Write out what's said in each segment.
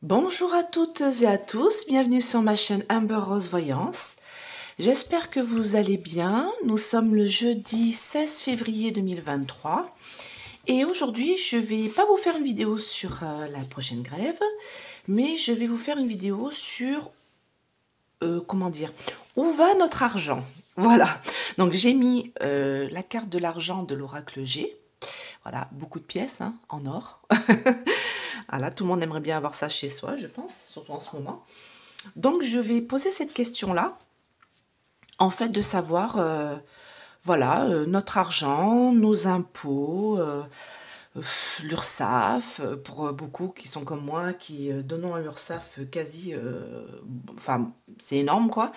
Bonjour à toutes et à tous, bienvenue sur ma chaîne Amber Rose Voyance. J'espère que vous allez bien. Nous sommes le jeudi 16 février 2023 et aujourd'hui je vais pas vous faire une vidéo sur la prochaine grève, mais je vais vous faire une vidéo sur, comment dire, où va notre argent. Voilà, donc j'ai mis la carte de l'argent de l'oracle G. Voilà, beaucoup de pièces hein, en or. Voilà, tout le monde aimerait bien avoir ça chez soi, je pense, surtout en ce moment. Donc, je vais poser cette question-là, en fait, de savoir, voilà, notre argent, nos impôts, l'URSSAF, pour beaucoup qui sont comme moi, qui donnons à l'URSSAF quasi, enfin, c'est énorme, quoi.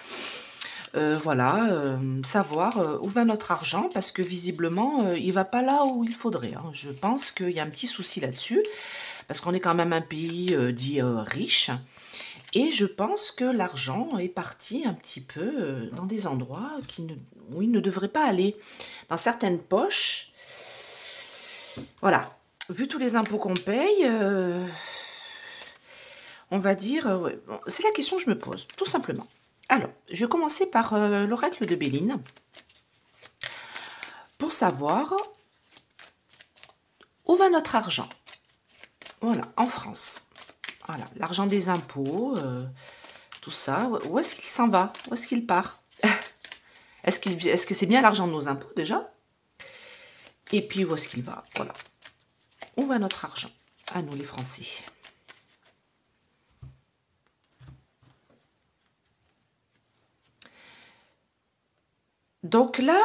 Voilà, savoir où va notre argent, parce que visiblement, il va pas là où il faudrait, hein. Je pense qu'il y a un petit souci là-dessus, parce qu'on est quand même un pays dit riche, et je pense que l'argent est parti un petit peu dans des endroits où il ne devrait pas aller. Dans certaines poches, voilà. Vu tous les impôts qu'on paye, on va dire... ouais, bon, c'est la question que je me pose, tout simplement. Alors, je vais commencer par l'oracle de Béline, pour savoir où va notre argent. Voilà, en France. Voilà, l'argent des impôts, tout ça. Où est-ce qu'il s'en va? Où est-ce qu'il part? Est-ce que c'est bien l'argent de nos impôts déjà? Et puis où est-ce qu'il va? Voilà. Où va notre argent? À nous les Français. Donc là,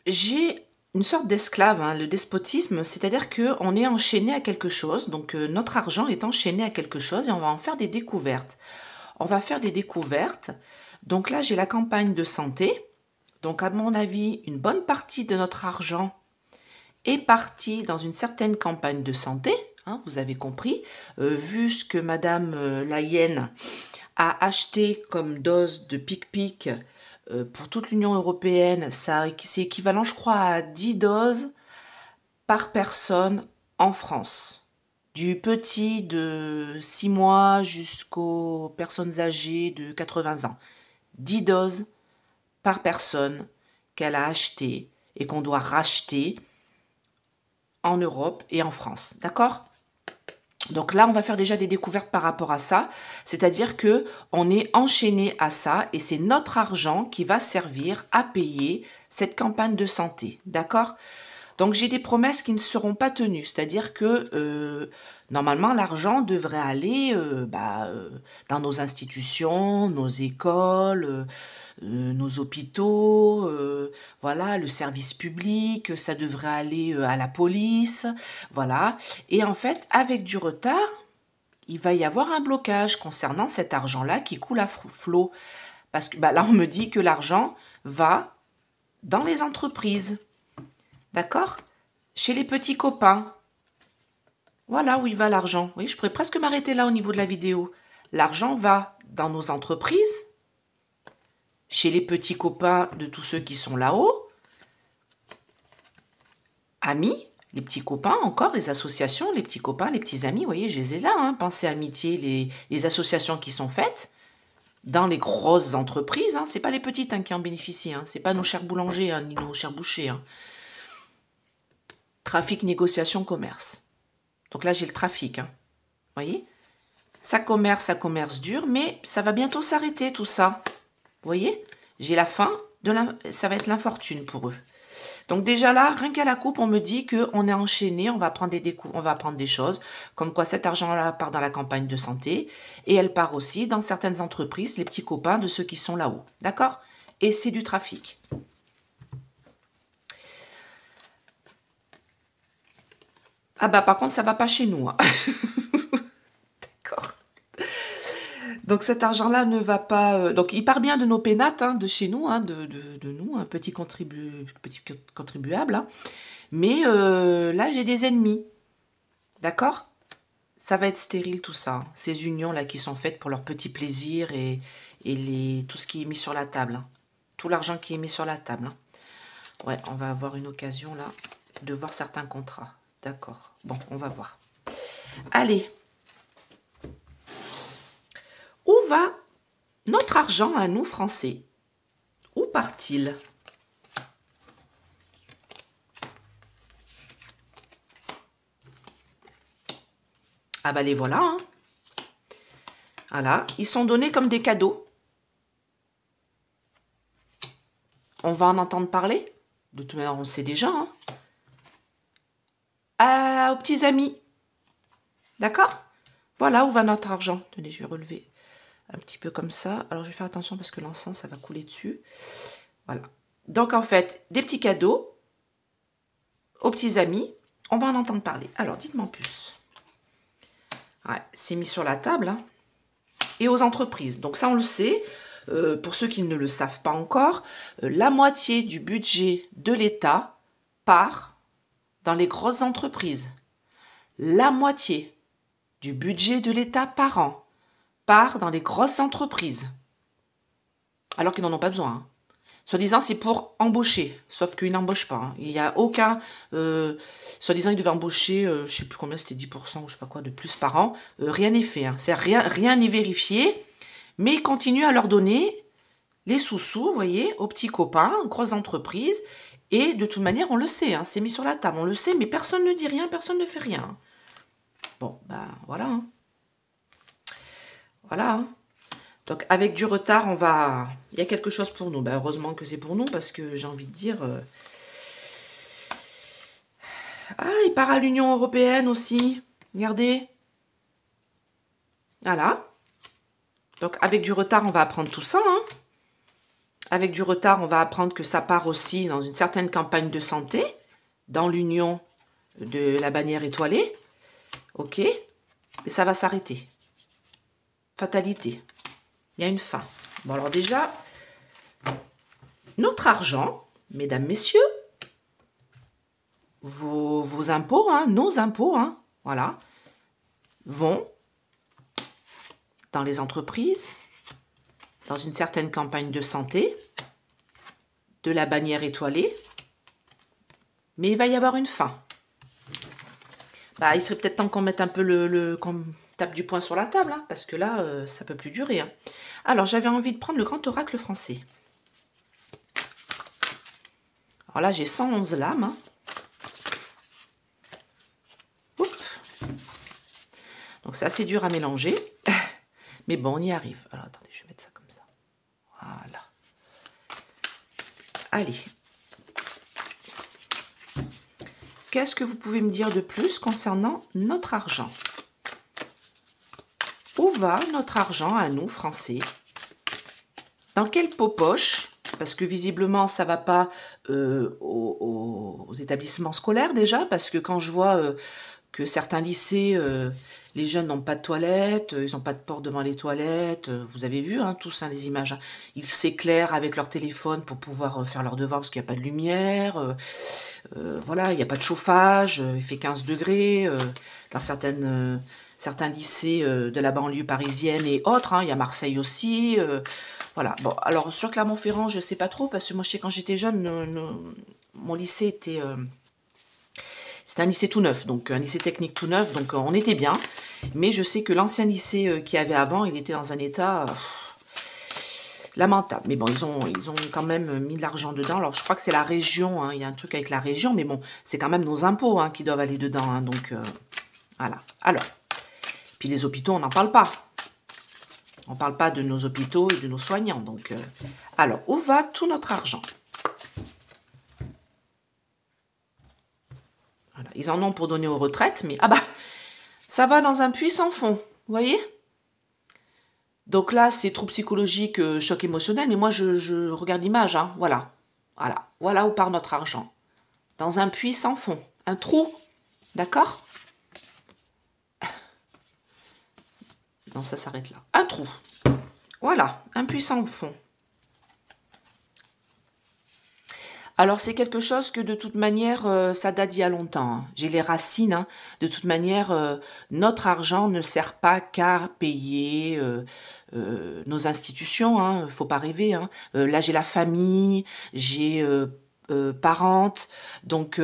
j'ai une sorte d'esclave, hein, le despotisme, c'est-à-dire qu'on est enchaîné à quelque chose, donc notre argent est enchaîné à quelque chose et on va en faire des découvertes. On va faire des découvertes. Donc là, j'ai la campagne de santé. Donc à mon avis, une bonne partie de notre argent est partie dans une certaine campagne de santé, hein, vous avez compris, vu ce que Madame Layenne a acheté comme dose de pic-pic pour toute l'Union européenne, c'est équivalent, je crois, à 10 doses par personne en France. Du petit de 6 mois jusqu'aux personnes âgées de 80 ans. 10 doses par personne qu'elle a acheté et qu'on doit racheter en Europe et en France. D'accord? Donc là, on va faire déjà des découvertes par rapport à ça, c'est-à-dire que on est enchaîné à ça et c'est notre argent qui va servir à payer cette campagne de santé, d'accord? Donc j'ai des promesses qui ne seront pas tenues, c'est-à-dire que normalement l'argent devrait aller dans nos institutions, nos écoles, nos hôpitaux, voilà, le service public, ça devrait aller à la police, voilà. Et en fait, avec du retard, il va y avoir un blocage concernant cet argent-là qui coule à flot. Parce que là, on me dit que l'argent va dans les entreprises. D'accord? Chez les petits copains. Voilà où il va l'argent. Oui, je pourrais presque m'arrêter là au niveau de la vidéo. L'argent va dans nos entreprises, chez les petits copains de tous ceux qui sont là-haut, amis, les petits copains encore, les associations, les petits copains, les petits amis, vous voyez, je les ai là, hein, pensez amitié, les associations qui sont faites dans les grosses entreprises, hein, c'est pas les petites hein, qui en bénéficient, hein, c'est pas nos chers boulangers hein, ni nos chers bouchers. Hein. Trafic, négociation, commerce. Donc là, j'ai le trafic, hein, voyez, ça commerce dur, mais ça va bientôt s'arrêter tout ça. Vous voyez, j'ai la fin, ça va être l'infortune pour eux. Donc déjà là, rien qu'à la coupe, on me dit qu'on est enchaîné, on va prendre des choses, comme quoi cet argent-là part dans la campagne de santé, et elle part aussi dans certaines entreprises, les petits copains de ceux qui sont là-haut. D'accord? Et c'est du trafic. Ah bah par contre, ça va pas chez nous. Hein. D'accord. Donc cet argent-là ne va pas... donc il part bien de nos pénates, hein, de chez nous, hein, de nous, un petit contribuable. Hein. Mais là, j'ai des ennemis. D'accord? Ça va être stérile tout ça. Hein. Ces unions-là qui sont faites pour leur petit plaisir et tout ce qui est mis sur la table. Hein. Tout l'argent qui est mis sur la table. Hein. Ouais, on va avoir une occasion là de voir certains contrats. D'accord. Bon, on va voir. Allez. va notre argent à nous, Français? Où part-il? Ah bah les voilà, hein. Voilà, ils sont donnés comme des cadeaux. On va en entendre parler. De toute manière, on le sait déjà, hein. Aux petits amis. D'accord? Voilà où va notre argent. Tenez, je vais relever un petit peu comme ça. Alors, je vais faire attention parce que l'encens, ça va couler dessus. Voilà. Donc, en fait, des petits cadeaux aux petits amis. On va en entendre parler. Alors, dites-moi en plus. Ouais, c'est mis sur la table, hein. Et aux entreprises. Donc, ça, on le sait. Pour ceux qui ne le savent pas encore, la moitié du budget de l'État part dans les grosses entreprises. La moitié du budget de l'État par an part dans les grosses entreprises. Alors qu'ils n'en ont pas besoin, hein. Soi-disant, c'est pour embaucher, sauf qu'ils n'embauchent pas, hein. Il n'y a aucun... soi-disant, ils devaient embaucher, je ne sais plus combien, c'était 10% ou je sais pas quoi, de plus par an. Rien n'est fait, hein. Rien n'est vérifié, mais ils continuent à leur donner les sous-sous, vous voyez, aux petits copains, aux grosses entreprises. Et de toute manière, on le sait, hein, c'est mis sur la table, on le sait, mais personne ne dit rien, personne ne fait rien. Bon, ben voilà, hein. Voilà, hein. Donc, avec du retard, il y a quelque chose pour nous. Ben, heureusement que c'est pour nous, parce que j'ai envie de dire... Ah, il part à l'Union européenne aussi. Regardez. Voilà. Donc, avec du retard, on va apprendre tout ça, hein. Avec du retard, on va apprendre que ça part aussi dans une certaine campagne de santé, dans l'Union de la bannière étoilée. Ok. Et ça va s'arrêter. Fatalité. Il y a une fin. Bon, alors déjà, notre argent, mesdames, messieurs, vos impôts, hein, nos impôts, hein, voilà, vont dans les entreprises, dans une certaine campagne de santé, de la bannière étoilée, mais il va y avoir une fin. Bah, il serait peut-être temps qu'on mette un peu qu'on tape du poing sur la table, hein, parce que là, ça peut plus durer, hein. Alors, j'avais envie de prendre le grand oracle français. Alors là, j'ai 111 lames, hein. Oups. Donc, c'est assez dur à mélanger. Mais bon, on y arrive. Alors, attendez, je vais mettre ça comme ça. Voilà. Allez. Qu'est-ce que vous pouvez me dire de plus concernant notre argent? Où va notre argent à nous, Français? Dans quelle poche? Parce que visiblement, ça ne va pas aux établissements scolaires déjà, parce que quand je vois que certains lycées, les jeunes n'ont pas de toilettes, ils n'ont pas de porte devant les toilettes, vous avez vu, hein, tous, hein, les images, hein. Ils s'éclairent avec leur téléphone pour pouvoir faire leurs devoirs parce qu'il n'y a pas de lumière, voilà, il n'y a pas de chauffage, il fait 15 degrés, dans certains lycées de la banlieue parisienne et autres, hein, il y a Marseille aussi, voilà. Bon, alors sur Clermont-Ferrand, je ne sais pas trop, parce que moi, je sais quand j'étais jeune, mon lycée était... c'était un lycée tout neuf, donc un lycée technique tout neuf, donc on était bien. Mais je sais que l'ancien lycée qu'il y avait avant, il était dans un état lamentable. Mais bon, ils ont quand même mis de l'argent dedans. Alors je crois que c'est la région, hein, il y a un truc avec la région, mais bon, c'est quand même nos impôts, hein, qui doivent aller dedans, hein, donc voilà. Alors, puis les hôpitaux, on n'en parle pas. On ne parle pas de nos hôpitaux et de nos soignants. Donc, alors, où va tout notre argent? Voilà. Ils en ont pour donner aux retraites, mais ah bah, ça va dans un puits sans fond, vous voyez? Donc là, c'est trop psychologique, choc émotionnel, mais moi, je regarde l'image, hein, voilà. Voilà, voilà où part notre argent. Dans un puits sans fond, un trou, d'accord? Non, ça s'arrête là. Un trou. Voilà, un puits sans fond. Alors, c'est quelque chose que de toute manière, ça date d'il y a longtemps, hein. J'ai les racines, hein. De toute manière, notre argent ne sert pas qu'à payer nos institutions, hein. Faut pas rêver, hein. Là, j'ai la famille, j'ai parentes, donc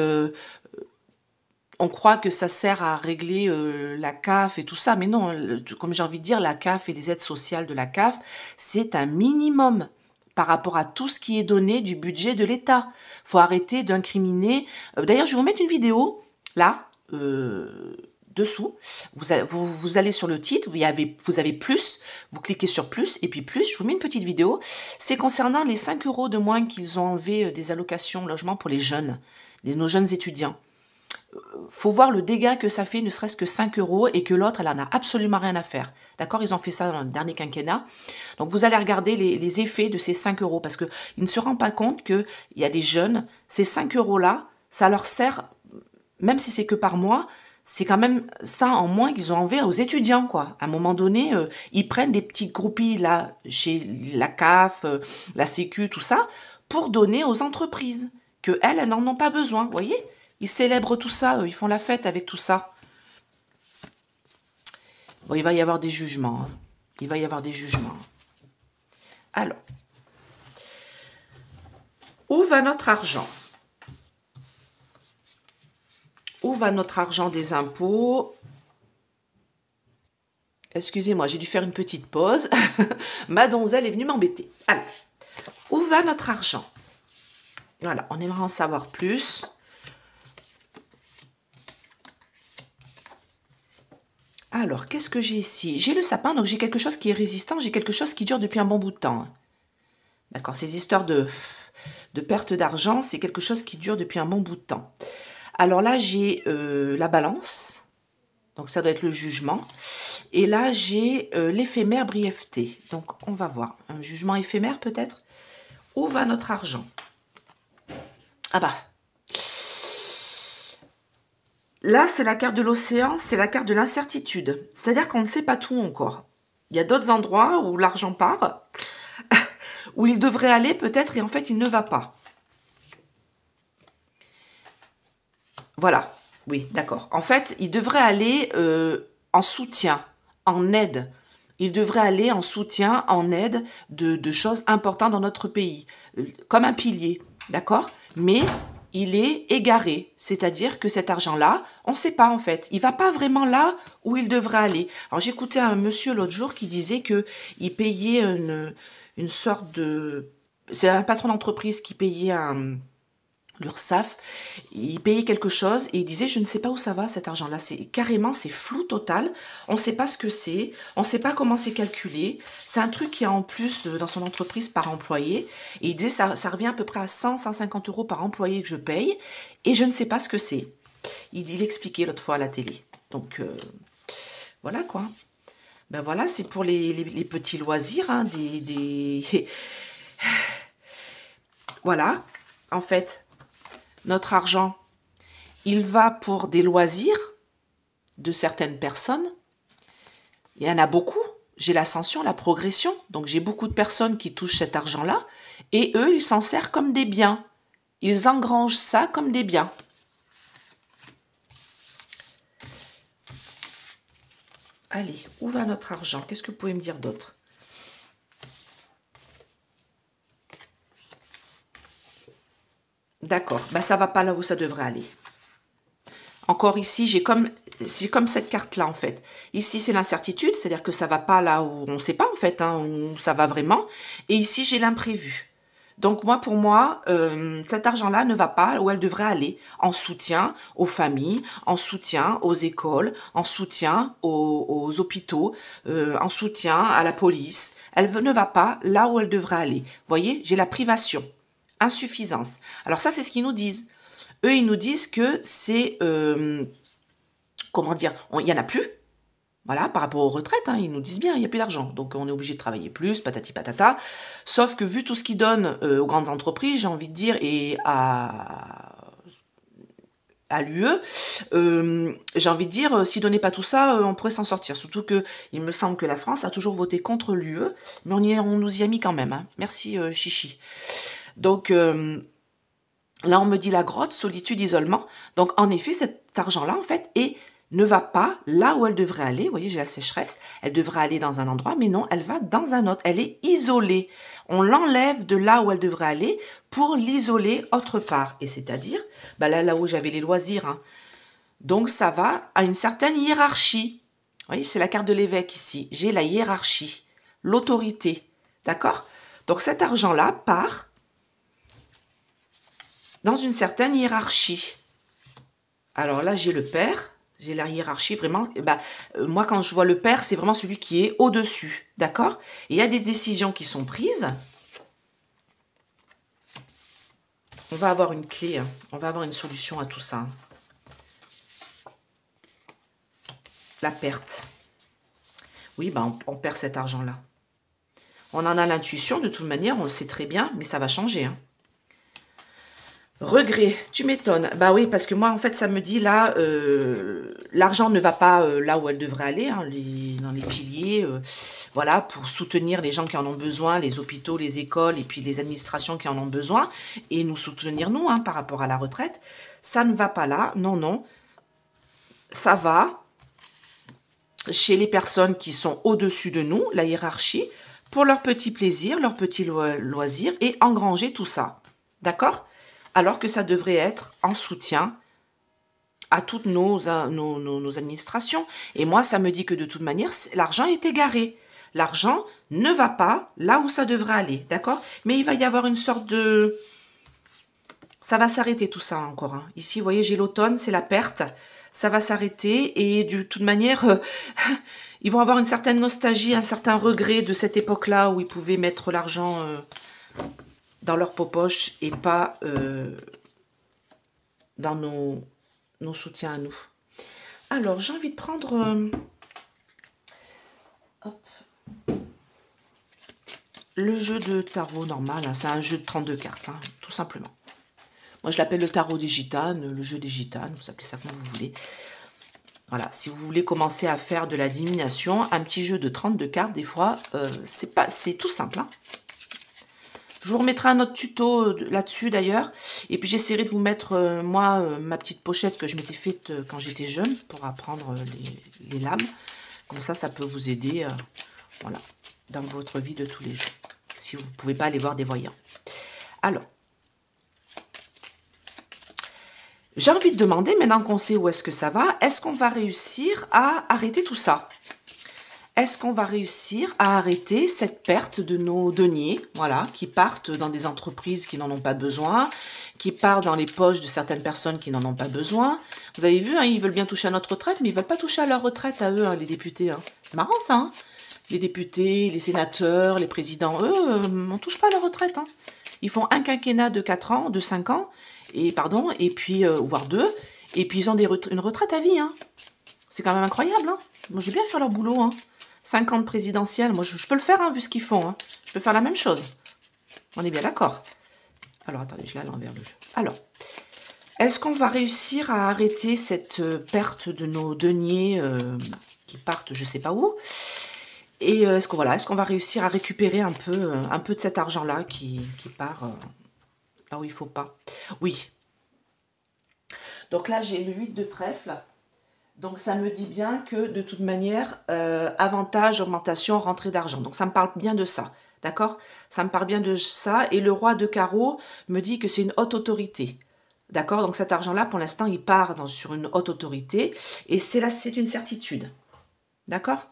on croit que ça sert à régler la CAF et tout ça, mais non, comme j'ai envie de dire, la CAF et les aides sociales de la CAF, c'est un minimum par rapport à tout ce qui est donné du budget de l'État. Faut arrêter d'incriminer. D'ailleurs, je vais vous mettre une vidéo, là, dessous. Vous allez sur le titre, vous avez plus, vous cliquez sur plus, et puis plus, je vous mets une petite vidéo. C'est concernant les 5 € de moins qu'ils ont enlevé des allocations logement pour les jeunes, nos jeunes étudiants. Faut voir le dégât que ça fait, ne serait-ce que 5 € et que l'autre, elle en a absolument rien à faire. D'accord? Ils ont fait ça dans le dernier quinquennat. Donc, vous allez regarder les effets de ces 5 € parce qu'ils ne se rendent pas compte qu'il y a des jeunes, ces 5 €-là, ça leur sert, même si c'est que par mois, c'est quand même ça en moins qu'ils ont enlevé aux étudiants, quoi. À un moment donné, ils prennent des petits groupies, là, chez la CAF, la Sécu, tout ça, pour donner aux entreprises, que elles n'en ont pas besoin, vous voyez? Ils célèbrent tout ça, ils font la fête avec tout ça. Bon, il va y avoir des jugements. Hein. Il va y avoir des jugements. Alors, où va notre argent? Où va notre argent des impôts? Excusez-moi, j'ai dû faire une petite pause. Ma donzelle est venue m'embêter. Alors, où va notre argent? Voilà, on aimerait en savoir plus. Alors, qu'est-ce que j'ai ici? J'ai le sapin, donc j'ai quelque chose qui est résistant, j'ai quelque chose qui dure depuis un bon bout de temps. D'accord, ces histoires de perte d'argent, c'est quelque chose qui dure depuis un bon bout de temps. Alors là, j'ai la balance, donc ça doit être le jugement. Et là, j'ai l'éphémère brièveté. Donc, on va voir. Un jugement éphémère, peut-être? Où va notre argent? Ah bah, là, c'est la carte de l'océan, c'est la carte de l'incertitude. C'est-à-dire qu'on ne sait pas tout encore. Il y a d'autres endroits où l'argent part, où il devrait aller peut-être, et en fait, il ne va pas. Voilà, oui, d'accord. En fait, il devrait aller en soutien, en aide. Il devrait aller en soutien, en aide de choses importantes dans notre pays, comme un pilier, d'accord? Mais il est égaré, c'est-à-dire que cet argent-là, on ne sait pas en fait. Il va pas vraiment là où il devrait aller. Alors j'écoutais un monsieur l'autre jour qui disait que il payait une sorte de... C'est un patron d'entreprise qui payait l'URSSAF, il payait quelque chose et il disait je ne sais pas où ça va cet argent-là, c'est flou total, on ne sait pas ce que c'est, on ne sait pas comment c'est calculé, c'est un truc qui a en plus dans son entreprise par employé et il disait ça revient à peu près à 100-150 € par employé que je paye et je ne sais pas ce que c'est. Il expliquait l'autre fois à la télé. Donc voilà quoi. Ben voilà, c'est pour les petits loisirs, hein, voilà, en fait. Notre argent, il va pour des loisirs de certaines personnes. Il y en a beaucoup. J'ai l'ascension, la progression. Donc, j'ai beaucoup de personnes qui touchent cet argent-là. Et eux, ils s'en servent comme des biens. Ils engrangent ça comme des biens. Allez, où va notre argent? Qu'est-ce que vous pouvez me dire d'autre? D'accord, bah ça va pas là où ça devrait aller. Encore ici, c'est comme cette carte-là en fait. Ici, c'est l'incertitude, c'est-à-dire que ça va pas là où on ne sait pas en fait, hein, où ça va vraiment. Et ici, j'ai l'imprévu. Donc moi, pour moi, cet argent-là ne va pas où elle devrait aller, en soutien aux familles, en soutien aux écoles, en soutien aux hôpitaux, en soutien à la police. Elle ne va pas là où elle devrait aller. Vous voyez, j'ai la privation, insuffisance. Alors ça, c'est ce qu'ils nous disent. Eux, ils nous disent que c'est, comment dire, il n'y en a plus. Voilà, par rapport aux retraites, hein, ils nous disent bien, il n'y a plus d'argent. Donc on est obligé de travailler plus, patati patata. Sauf que vu tout ce qu'ils donnent aux grandes entreprises, j'ai envie de dire, et à l'UE, j'ai envie de dire, s'ils donnaient pas tout ça, on pourrait s'en sortir. Surtout que il me semble que la France a toujours voté contre l'UE, mais on nous y a mis quand même. Hein. Merci Chichi. Donc là, on me dit la grotte, solitude, isolement. Donc, en effet, cet argent-là, en fait, ne va pas là où elle devrait aller. Vous voyez, j'ai la sécheresse. Elle devrait aller dans un endroit, mais non, elle va dans un autre. Elle est isolée. On l'enlève de là où elle devrait aller pour l'isoler autre part. Et c'est-à-dire, bah là où j'avais les loisirs, hein, Donc, ça va à une certaine hiérarchie. Vous voyez, c'est la carte de l'évêque ici. J'ai la hiérarchie, l'autorité. D'accord? Donc, cet argent-là part dans une certaine hiérarchie. Alors là, j'ai le père. J'ai la hiérarchie vraiment. Moi, quand je vois le père, c'est vraiment celui qui est au-dessus. D'accord? Il y a des décisions qui sont prises. On va avoir une clé. Hein. On va avoir une solution à tout ça. Hein. La perte. Oui, on perd cet argent-là. On en a l'intuition, de toute manière, on le sait très bien, mais ça va changer. Hein. Regret, tu m'étonnes. Bah oui, parce que moi, en fait, ça me dit là, l'argent ne va pas là où elle devrait aller, hein, dans les piliers, voilà, pour soutenir les gens qui en ont besoin, les hôpitaux, les écoles, et puis les administrations qui en ont besoin, et nous soutenir, nous, hein, par rapport à la retraite. Ça ne va pas là, non, non. Ça va chez les personnes qui sont au-dessus de nous, la hiérarchie, pour leur petit plaisir, leur petit loisir, et engranger tout ça. D'accord ? Alors que ça devrait être en soutien à toutes nos administrations. Et moi, ça me dit que de toute manière, l'argent est égaré. L'argent ne va pas là où ça devrait aller, d'accord? Mais il va y avoir une sorte de... Ça va s'arrêter tout ça encore. Hein. Ici, vous voyez, j'ai l'automne, c'est la perte. Ça va s'arrêter et de toute manière, ils vont avoir une certaine nostalgie, un certain regret de cette époque-là où ils pouvaient mettre l'argent... dans leur poche et pas dans nos soutiens à nous. Alors, j'ai envie de prendre le jeu de tarot normal. Hein, c'est un jeu de 32 cartes, hein, tout simplement. Moi, je l'appelle le tarot des gitanes, le jeu des gitanes, vous appelez ça comme vous voulez. Voilà, si vous voulez commencer à faire de la divination, un petit jeu de 32 cartes, des fois, c'est tout simple, hein. Je vous remettrai un autre tuto là-dessus d'ailleurs. Et puis j'essaierai de vous mettre, ma petite pochette que je m'étais faite quand j'étais jeune pour apprendre les lames. Comme ça peut vous aider voilà, dans votre vie de tous les jours. Si vous ne pouvez pas aller voir des voyants. Alors, j'ai envie de demander, maintenant qu'on sait où est-ce que ça va, est-ce qu'on va réussir à arrêter tout ça ? Est-ce qu'on va réussir à arrêter cette perte de nos deniers, voilà, qui partent dans des entreprises qui n'en ont pas besoin, qui partent dans les poches de certaines personnes qui n'en ont pas besoin. Vous avez vu, hein, ils veulent bien toucher à notre retraite, mais ils ne veulent pas toucher à leur retraite à eux, hein, les députés. Hein. C'est marrant ça, hein. Les députés, les sénateurs, les présidents, eux, on ne touche pas à leur retraite. Hein. Ils font un quinquennat de 4 ans, de 5 ans, et puis, voire 2, et puis ils ont une retraite à vie. Hein. C'est quand même incroyable. Hein. Moi, j'ai bien faire leur boulot, hein. 50 présidentielles, moi je peux le faire, hein, vu ce qu'ils font. Hein. Je peux faire la même chose. On est bien d'accord. Alors, attendez, je l'ai à l'envers le jeu. Alors, est-ce qu'on va réussir à arrêter cette perte de nos deniers qui partent je ne sais pas où? Et est-ce qu'on va réussir à récupérer un peu de cet argent-là qui part là où il ne faut pas? Oui. Donc là, j'ai le 8 de trèfle. Donc, ça me dit bien que, de toute manière, avantage, augmentation, rentrée d'argent. Donc, ça me parle bien de ça, d'accord? Ça me parle bien de ça. Et le roi de carreau me dit que c'est une haute autorité, d'accord? Donc, cet argent-là, pour l'instant, il part sur une haute autorité. Et c'est une certitude, d'accord?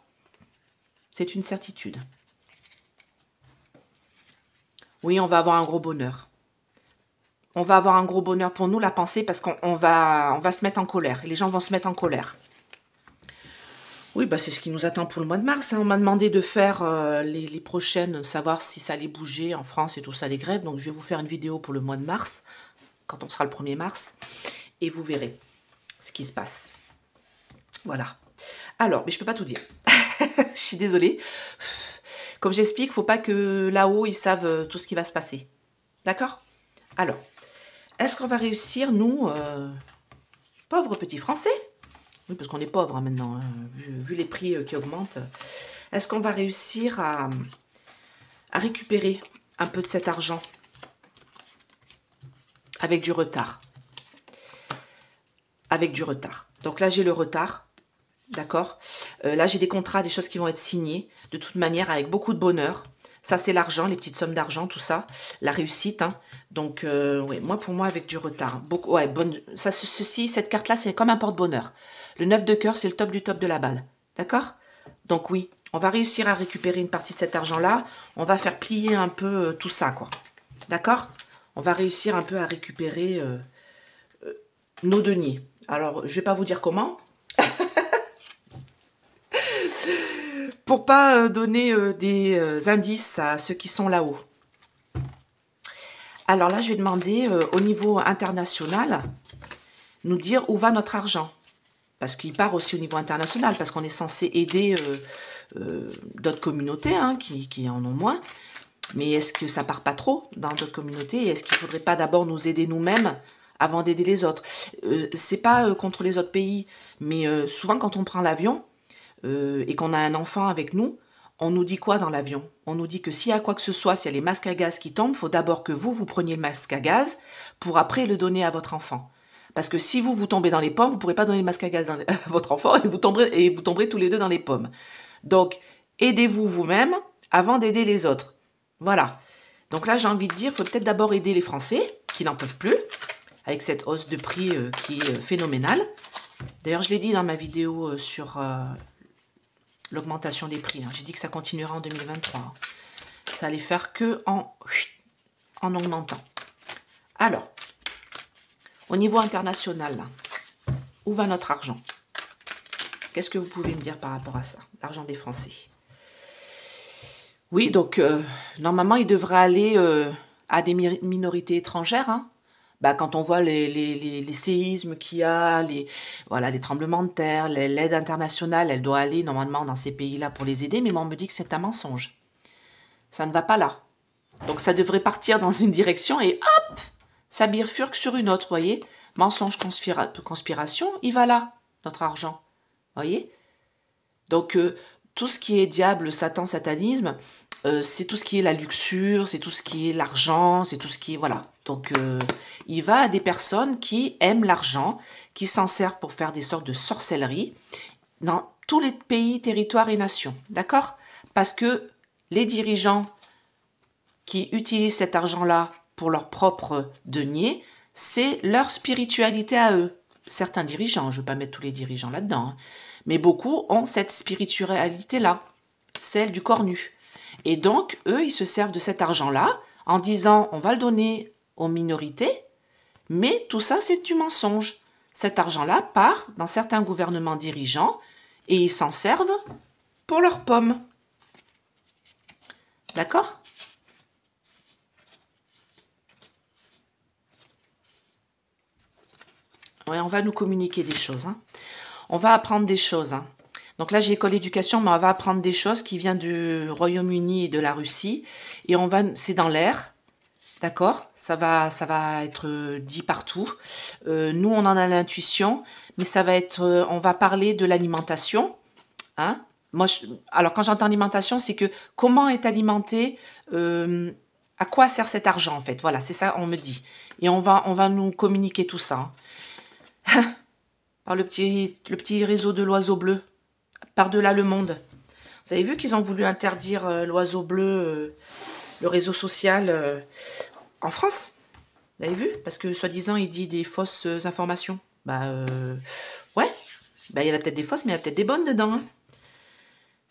C'est une certitude. Oui, on va avoir un gros bonheur. On va avoir un gros bonheur pour nous, la pensée, parce qu'on va se mettre en colère. Et les gens vont se mettre en colère. Oui, c'est ce qui nous attend pour le mois de mars. Hein. On m'a demandé de faire les prochaines, savoir si ça allait bouger en France et tout ça, les grèves. Donc, je vais vous faire une vidéo pour le mois de mars, quand on sera le 1er mars. Et vous verrez ce qui se passe. Voilà. Alors, mais je ne peux pas tout dire. Je suis désolée. Comme j'explique, il ne faut pas que là-haut, ils savent tout ce qui va se passer. D'accord ? Alors, est-ce qu'on va réussir, nous, pauvres petits Français? Oui, parce qu'on est pauvres hein, maintenant, hein, vu les prix qui augmentent. Est-ce qu'on va réussir à récupérer un peu de cet argent avec du retard? Avec du retard. Donc là, j'ai le retard. D'accord. Là, j'ai des contrats, des choses qui vont être signées, de toute manière, avec beaucoup de bonheur. Ça, c'est l'argent, les petites sommes d'argent, tout ça. La réussite, hein. Donc, ouais, pour moi, avec du retard. Beaucoup, ouais, ça, cette carte-là, c'est comme un porte-bonheur. Le 9 de cœur, c'est le top du top de la balle. D'accord? Donc, oui, on va réussir à récupérer une partie de cet argent-là. On va faire plier un peu tout ça, quoi. D'accord? On va réussir un peu à récupérer nos deniers. Alors, je vais pas vous dire comment. Pour pas donner des indices à ceux qui sont là-haut. Alors là, je vais demander au niveau international, nous dire où va notre argent. Parce qu'il part aussi au niveau international, parce qu'on est censé aider d'autres communautés hein, qui en ont moins. Mais est-ce que ça part pas trop dans d'autres communautés? Est-ce qu'il faudrait pas d'abord nous aider nous-mêmes avant d'aider les autres? C'est pas contre les autres pays, mais souvent quand on prend l'avion et qu'on a un enfant avec nous, on nous dit quoi dans l'avion? On nous dit que s'il y a quoi que ce soit, s'il y a les masques à gaz qui tombent, il faut d'abord que vous preniez le masque à gaz pour après le donner à votre enfant. Parce que si vous tombez dans les pommes, vous ne pourrez pas donner le masque à gaz à votre enfant et vous tomberez tous les deux dans les pommes. Donc, aidez-vous vous-même avant d'aider les autres. Voilà. Donc là, j'ai envie de dire, il faut peut-être d'abord aider les Français, qui n'en peuvent plus, avec cette hausse de prix qui est phénoménale. D'ailleurs, je l'ai dit dans ma vidéo sur l'augmentation des prix. Hein. J'ai dit que ça continuera en 2023. Ça allait faire que en augmentant. Alors, au niveau international, là, où va notre argent? Qu'est-ce que vous pouvez me dire par rapport à ça? L'argent des Français. Oui, donc, normalement, il devrait aller à des minorités étrangères. Hein. Bah, quand on voit les séismes qu'il y a, les tremblements de terre, l'aide internationale, elle doit aller normalement dans ces pays-là pour les aider, mais moi, on me dit que c'est un mensonge. Ça ne va pas là. Donc, ça devrait partir dans une direction et hop, ça bifurque sur une autre, voyez. Mensonge, conspiration, il va là, notre argent. Voyez. Donc, tout ce qui est diable, Satan, satanisme, c'est tout ce qui est la luxure, c'est tout ce qui est l'argent, c'est tout ce qui est... Voilà. Donc, il va à des personnes qui aiment l'argent, qui s'en servent pour faire des sortes de sorcellerie dans tous les pays, territoires et nations. D'accord? Parce que les dirigeants qui utilisent cet argent-là pour leur propre denier, c'est leur spiritualité à eux. Certains dirigeants, je ne veux pas mettre tous les dirigeants là-dedans, hein, mais beaucoup ont cette spiritualité-là, celle du corps nu. Et donc, eux, ils se servent de cet argent-là en disant, on va le donner aux minorités, mais tout ça, c'est du mensonge. Cet argent-là part dans certains gouvernements dirigeants et ils s'en servent pour leurs pommes. D'accord ? Ouais, on va nous communiquer des choses. Hein. On va apprendre des choses. Hein. Donc là, j'ai école éducation, mais on va apprendre des choses qui viennent du Royaume-Uni et de la Russie. Et c'est dans l'air. D'accord? Ça va être dit partout. Nous, on en a l'intuition, mais ça va être, on va parler de l'alimentation. Hein? Moi, alors quand j'entends alimentation, c'est que comment est alimenté, à quoi sert cet argent en fait? Voilà, c'est ça, on me dit. Et on va nous communiquer tout ça. Hein. Par le petit réseau de l'oiseau bleu, par-delà le monde. Vous avez vu qu'ils ont voulu interdire l'oiseau bleu, le réseau social en France? Vous avez vu? Parce que soi-disant, il dit des fausses informations. Ouais. Il y en a peut-être des fausses, mais il y a peut-être des bonnes dedans. Hein.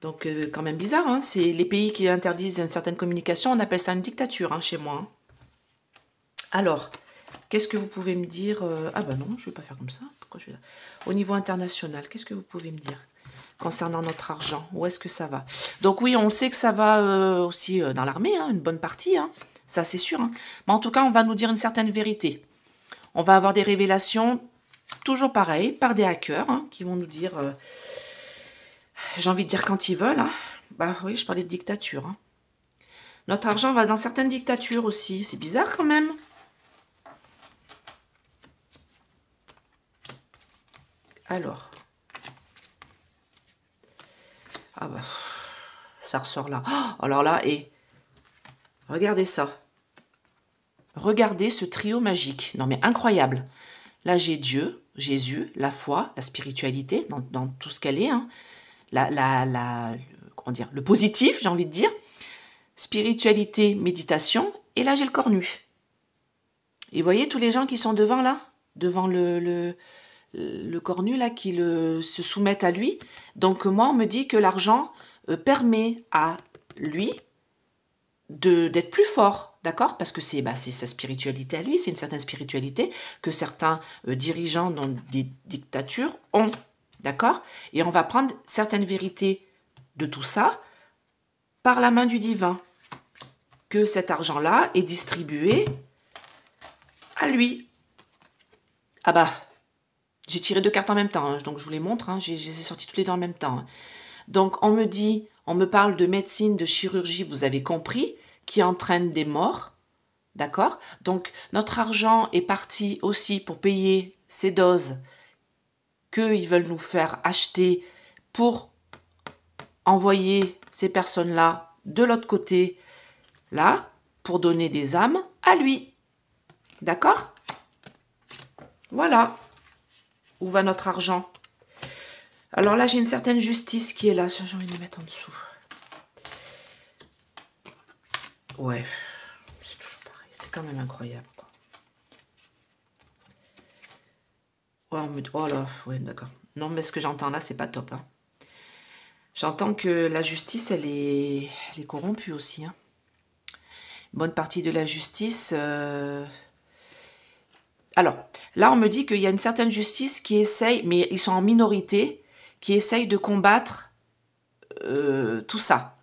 Donc, quand même bizarre. Hein. C'est les pays qui interdisent une certaine communication, on appelle ça une dictature hein, chez moi. Hein. Alors... Qu'est-ce que vous pouvez me dire Ah bah non, je ne vais pas faire comme ça. Pourquoi je vais... Au niveau international, qu'est-ce que vous pouvez me dire concernant notre argent? Où est-ce que ça va? Donc oui, on sait que ça va aussi dans l'armée, hein, une bonne partie. Hein, ça, c'est sûr. Hein. Mais en tout cas, on va nous dire une certaine vérité. On va avoir des révélations, toujours pareil, par des hackers hein, qui vont nous dire... j'ai envie de dire quand ils veulent. Hein. Bah oui, je parlais de dictature. Hein. Notre argent va dans certaines dictatures aussi. C'est bizarre quand même. Alors, ah bah, ça ressort là. Oh, alors là, et regardez ça. Regardez ce trio magique. Non mais incroyable. Là, j'ai Dieu, Jésus, la foi, la spiritualité, dans tout ce qu'elle est. Hein. Comment dire, le positif, j'ai envie de dire. spiritualité, méditation. Et là, j'ai le corps nu. Et vous voyez tous les gens qui sont devant là, devant le corps nu là, qui se soumettent à lui. Donc moi, on me dit que l'argent permet à lui d'être plus fort, d'accord? Parce que c'est sa spiritualité à lui, c'est une certaine spiritualité que certains dirigeants dans des dictatures ont, d'accord? Et on va prendre certaines vérités de tout ça par la main du divin, que cet argent-là est distribué à lui. Ah bah, j'ai tiré 2 cartes en même temps, hein, donc je vous les montre, hein, je les ai sorties toutes les deux en même temps. Hein. Donc on me parle de médecine, de chirurgie, vous avez compris, qui entraîne des morts, d'accord? Donc notre argent est parti aussi pour payer ces doses qu'ils veulent nous faire acheter pour envoyer ces personnes-là de l'autre côté, là, pour donner des âmes à lui. D'accord? Voilà. Où va notre argent? Alors là, j'ai une certaine justice qui est là. J'ai envie de les mettre en dessous. Ouais, c'est toujours pareil. C'est quand même incroyable, quoi. Ouais, oh là, ouais, d'accord. Non, mais ce que j'entends là, c'est pas top. Hein. J'entends que la justice, elle est corrompue aussi. Hein. Une bonne partie de la justice... Alors, là, on me dit qu'il y a une certaine justice qui essaye, mais ils sont en minorité, qui essaye de combattre tout ça.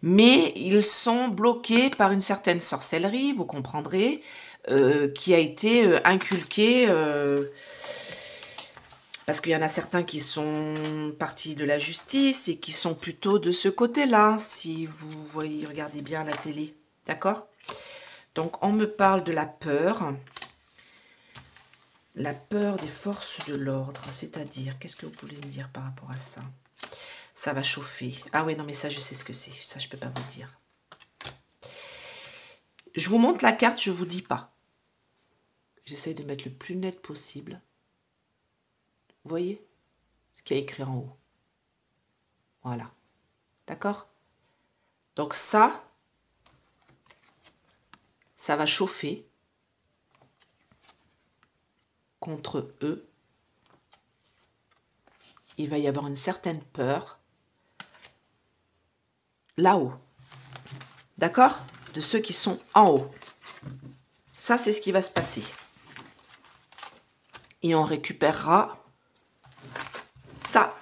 Mais ils sont bloqués par une certaine sorcellerie, vous comprendrez, qui a été inculquée, parce qu'il y en a certains qui sont partis de la justice et qui sont plutôt de ce côté-là, si vous voyez, regardez bien à la télé, d'accord? Donc, on me parle de la peur. La peur des forces de l'ordre, c'est-à-dire, qu'est-ce que vous pouvez me dire par rapport à ça? Ça va chauffer. Ah oui, non, mais ça, je sais ce que c'est. Ça, je ne peux pas vous le dire. Je vous montre la carte, je ne vous dis pas. J'essaye de mettre le plus net possible. Vous voyez ce qu'il y a écrit en haut. Voilà. D'accord? Donc ça va chauffer contre eux. Il va y avoir une certaine peur là-haut. D'accord? De ceux qui sont en haut. Ça, c'est ce qui va se passer. Et on récupérera ça.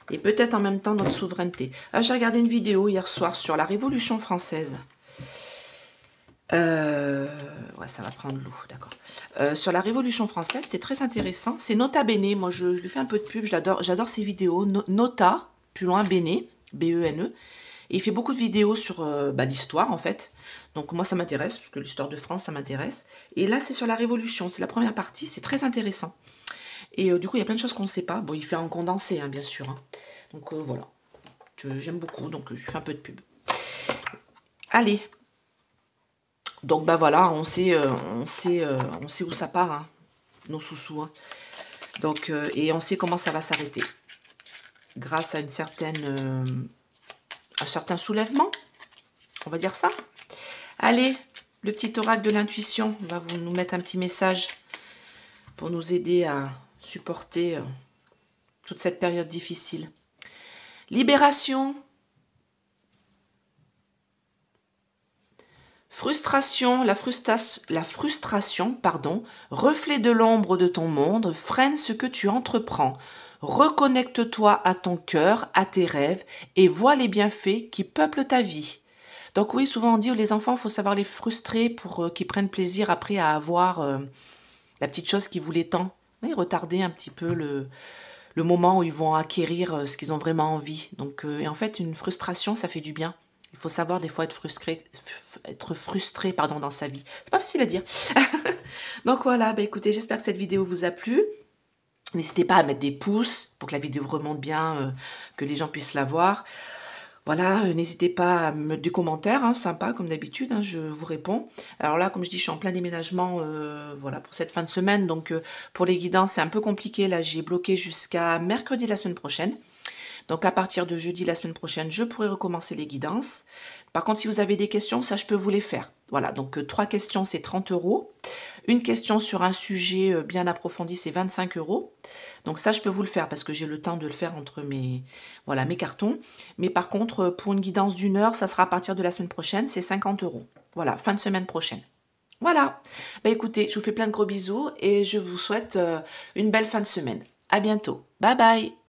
Et peut-être en même temps notre souveraineté. Ah, j'ai regardé une vidéo hier soir sur la Révolution française. Ouais, ça va prendre l'eau, d'accord. Sur la Révolution française, c'était très intéressant. C'est Nota Bene, moi je lui fais un peu de pub, j'adore ses vidéos. Nota, plus loin Bene, B-E-N-E. Et il fait beaucoup de vidéos sur l'histoire en fait. Donc moi ça m'intéresse, parce que l'histoire de France ça m'intéresse. Et là c'est sur la Révolution, c'est la première partie, c'est très intéressant. Et du coup il y a plein de choses qu'on ne sait pas. Bon, il fait en condensé, hein, bien sûr. Hein. Donc voilà, j'aime beaucoup, donc je lui fais un peu de pub. Allez. Donc bah voilà, on sait où ça part, hein, nos sous-sous. Hein. Donc et on sait comment ça va s'arrêter, grâce à un certain soulèvement, on va dire ça. Allez, le petit oracle de l'intuition va nous mettre un petit message pour nous aider à supporter toute cette période difficile. Libération. Frustration, la frustration, reflet de l'ombre de ton monde, freine ce que tu entreprends. Reconnecte-toi à ton cœur, à tes rêves, et vois les bienfaits qui peuplent ta vie. Donc oui, souvent on dit les enfants, il faut savoir les frustrer pour qu'ils prennent plaisir après à avoir la petite chose qui voulaient tant. Oui, retarder un petit peu le moment où ils vont acquérir ce qu'ils ont vraiment envie. Donc, et en fait, une frustration, ça fait du bien. Il faut savoir des fois être frustré dans sa vie. C'est pas facile à dire. Donc voilà, bah écoutez, j'espère que cette vidéo vous a plu. N'hésitez pas à mettre des pouces pour que la vidéo remonte bien, que les gens puissent la voir. Voilà, n'hésitez pas à me mettre des commentaires, hein, sympa comme d'habitude, hein, je vous réponds. Alors là, comme je dis, je suis en plein déménagement voilà, pour cette fin de semaine. Donc pour les guidances, c'est un peu compliqué. Là, j'ai bloqué jusqu'à mercredi la semaine prochaine. Donc à partir de jeudi la semaine prochaine, je pourrai recommencer les guidances. Par contre, si vous avez des questions, ça je peux vous les faire. Voilà, donc 3 questions, c'est 30 euros. Une question sur un sujet bien approfondi, c'est 25 euros. Donc ça, je peux vous le faire parce que j'ai le temps de le faire entre voilà, mes cartons. Mais par contre, pour une guidance d'une heure, ça sera à partir de la semaine prochaine, c'est 50 euros. Voilà, fin de semaine prochaine. Voilà. Bah écoutez, je vous fais plein de gros bisous et je vous souhaite une belle fin de semaine. À bientôt. Bye bye.